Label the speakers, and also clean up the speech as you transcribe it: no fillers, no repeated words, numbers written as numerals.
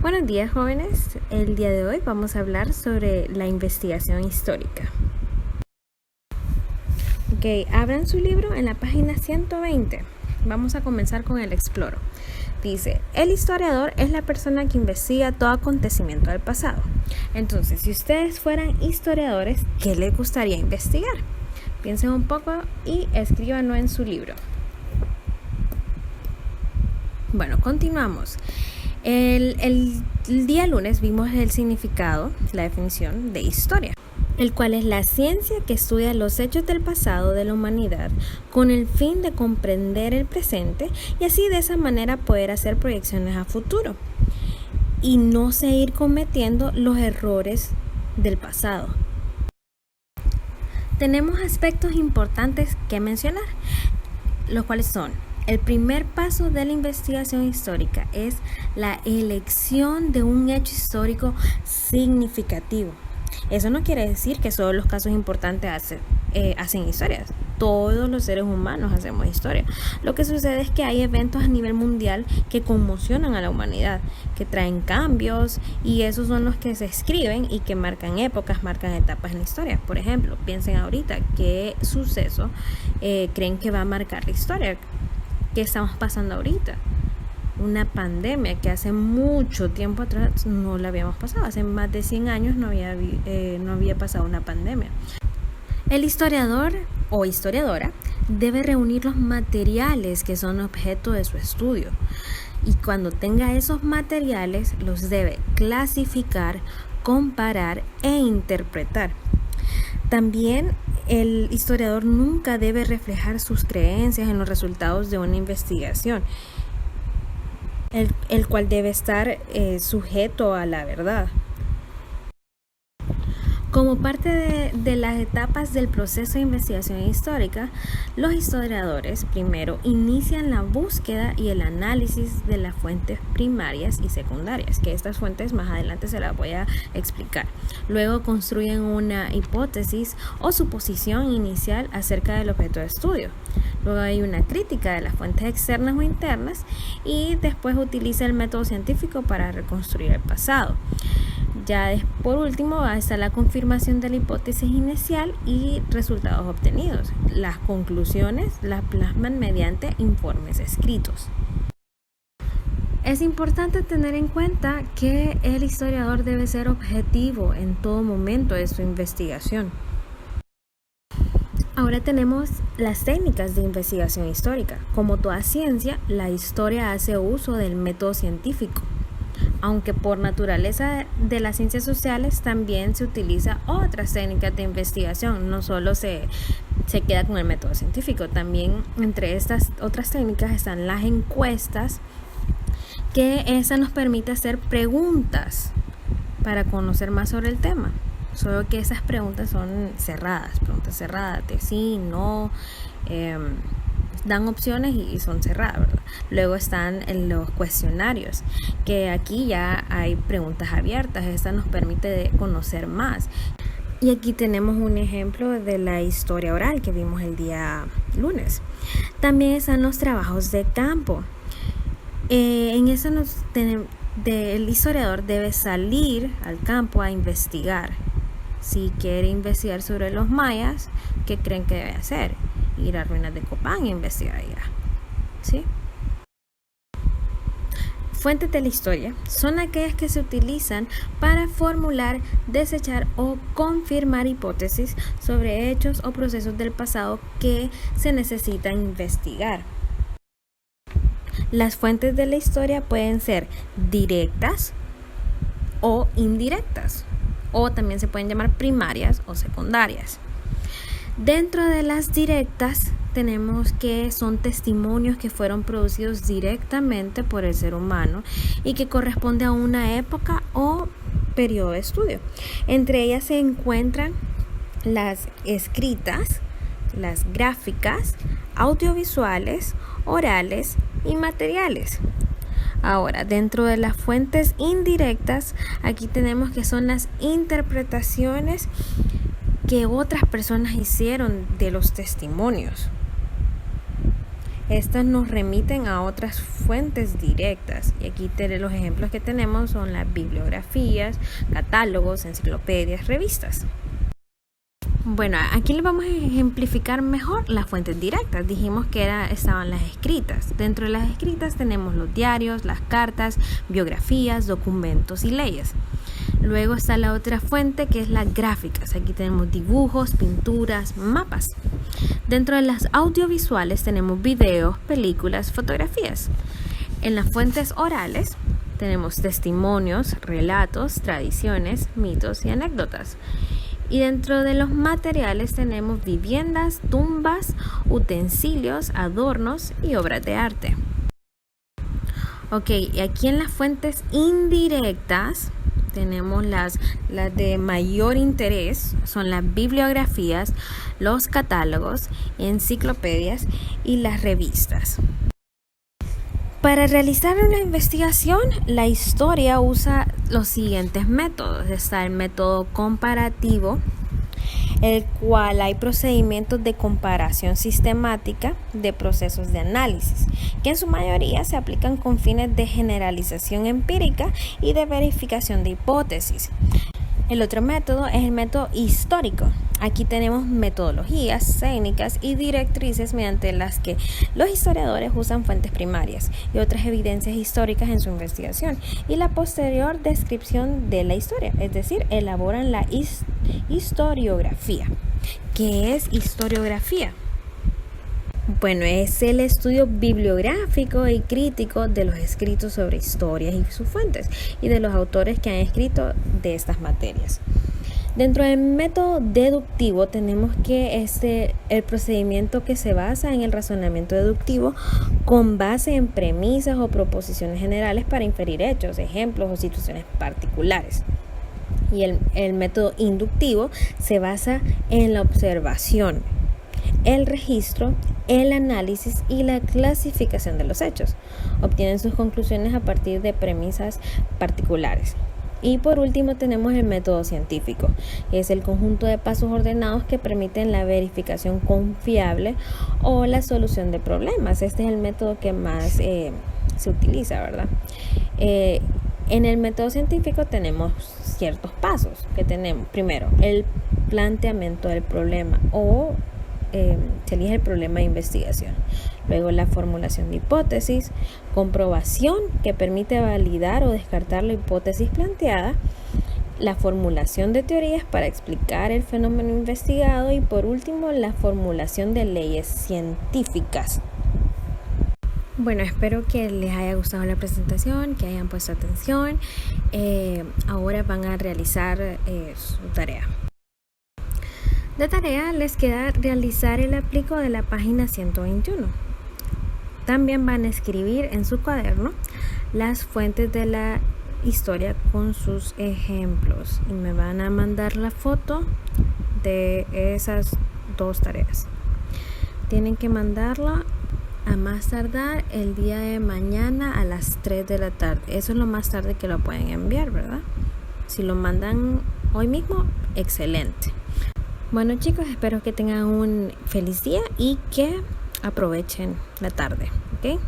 Speaker 1: Buenos días, jóvenes. El día de hoy vamos a hablar sobre la investigación histórica. Abran su libro en la página 120. Vamos a comenzar con el exploro. Dice, el historiador es la persona que investiga todo acontecimiento del pasado. Entonces, si ustedes fueran historiadores, ¿qué les gustaría investigar? Piensen un poco y escríbanlo en su libro. Bueno, continuamos. El día lunes vimos el significado, la definición de historia, el cual es la ciencia que estudia los hechos del pasado de la humanidad con el fin de comprender el presente y así de esa manera poder hacer proyecciones a futuro y no seguir cometiendo los errores del pasado. Tenemos aspectos importantes que mencionar, los cuales son: el primer paso de la investigación histórica es la elección de un hecho histórico significativo. Eso no quiere decir que solo los casos importantes hacen historias. Todos los seres humanos hacemos historia. Lo que sucede es que hay eventos a nivel mundial que conmocionan a la humanidad, que traen cambios, y esos son los que se escriben y que marcan épocas, marcan etapas en la historia. Por ejemplo, piensen ahorita qué suceso creen que va a marcar la historia. ¿Qué estamos pasando ahorita? Una pandemia que hace mucho tiempo atrás no la habíamos pasado. Hace más de 100 años no había pasado una pandemia. El historiador o historiadora debe reunir los materiales que son objeto de su estudio. Y cuando tenga esos materiales, los debe clasificar, comparar e interpretar. También el historiador nunca debe reflejar sus creencias en los resultados de una investigación, el cual debe estar sujeto a la verdad. Como parte de las etapas del proceso de investigación histórica, los historiadores primero inician la búsqueda y el análisis de las fuentes primarias y secundarias, que estas fuentes más adelante se las voy a explicar. Luego construyen una hipótesis o suposición inicial acerca del objeto de estudio. Luego hay una crítica de las fuentes externas o internas y después utiliza el método científico para reconstruir el pasado. Ya por último está la confirmación de la hipótesis inicial y resultados obtenidos. Las conclusiones las plasman mediante informes escritos. Es importante tener en cuenta que el historiador debe ser objetivo en todo momento de su investigación. Ahora tenemos las técnicas de investigación histórica. Como toda ciencia, la historia hace uso del método científico. Aunque por naturaleza de las ciencias sociales también se utiliza otras técnicas de investigación, no solo se queda con el método científico. También entre estas otras técnicas están las encuestas, que esa nos permite hacer preguntas para conocer más sobre el tema. Solo que esas preguntas son preguntas cerradas, de sí, no, dan opciones y son cerradas, ¿verdad? Luego están los cuestionarios, que aquí ya hay preguntas abiertas. Esta nos permite conocer más. Y aquí tenemos un ejemplo de la historia oral que vimos el día lunes. También están los trabajos de campo. En eso el historiador debe salir al campo a investigar. Si quiere investigar sobre los mayas, ¿qué creen que debe hacer? Ir a ruinas de Copán e investigar allá, ¿sí? Fuentes de la historia son aquellas que se utilizan para formular, desechar o confirmar hipótesis sobre hechos o procesos del pasado que se necesitan investigar. Las fuentes de la historia pueden ser directas o indirectas, o también se pueden llamar primarias o secundarias. Dentro de las directas tenemos que son testimonios que fueron producidos directamente por el ser humano y que corresponde a una época o periodo de estudio. Entre ellas se encuentran las escritas, las gráficas, audiovisuales, orales y materiales. Ahora, dentro de las fuentes indirectas, aquí tenemos que son las interpretaciones que otras personas hicieron de los testimonios. Estas nos remiten a otras fuentes directas. Y aquí los ejemplos que tenemos son las bibliografías, catálogos, enciclopedias, revistas. Bueno, aquí les vamos a ejemplificar mejor las fuentes directas. Dijimos que estaban las escritas. Dentro de las escritas tenemos los diarios, las cartas, biografías, documentos y leyes. Luego está la otra fuente que es las gráficas. Aquí tenemos dibujos, pinturas, mapas. Dentro de las audiovisuales tenemos videos, películas, fotografías. En las fuentes orales tenemos testimonios, relatos, tradiciones, mitos y anécdotas. Y dentro de los materiales tenemos viviendas, tumbas, utensilios, adornos y obras de arte. Ok, y aquí en las fuentes indirectas tenemos las de mayor interés, son las bibliografías, los catálogos, enciclopedias y las revistas. Para realizar una investigación, la historia usa los siguientes métodos. Está el método comparativo, el cual hay procedimientos de comparación sistemática de procesos de análisis, que en su mayoría se aplican con fines de generalización empírica y de verificación de hipótesis. El otro método es el método histórico. Aquí tenemos metodologías, técnicas y directrices mediante las que los historiadores usan fuentes primarias y otras evidencias históricas en su investigación y la posterior descripción de la historia, es decir, elaboran la historiografía. ¿Qué es historiografía? Bueno, es el estudio bibliográfico y crítico de los escritos sobre historias y sus fuentes y de los autores que han escrito de estas materias. Dentro del método deductivo tenemos que el procedimiento que se basa en el razonamiento deductivo con base en premisas o proposiciones generales para inferir hechos, ejemplos o situaciones particulares. Y el método inductivo se basa en la observación, el registro, el análisis y la clasificación de los hechos. Obtienen sus conclusiones a partir de premisas particulares. Y por último tenemos el método científico, que es el conjunto de pasos ordenados que permiten la verificación confiable o la solución de problemas. Este es el método que más se utiliza, ¿verdad? En el método científico tenemos ciertos pasos que tenemos. Primero, el planteamiento del problema o se elige el problema de investigación. Luego la formulación de hipótesis, comprobación que permite validar o descartar la hipótesis planteada, la formulación de teorías para explicar el fenómeno investigado y por último la formulación de leyes científicas. Bueno, espero que les haya gustado la presentación, que hayan puesto atención. Ahora van a realizar su tarea. De tarea les queda realizar el aplico de la página 121. También van a escribir en su cuaderno las fuentes de la historia con sus ejemplos y me van a mandar la foto de esas dos tareas. Tienen que mandarla a más tardar el día de mañana a las 3 de la tarde. Eso es lo más tarde que lo pueden enviar, ¿verdad? Si lo mandan hoy mismo, excelente. Bueno chicos, espero que tengan un feliz día y que aprovechen la tarde, ¿ok?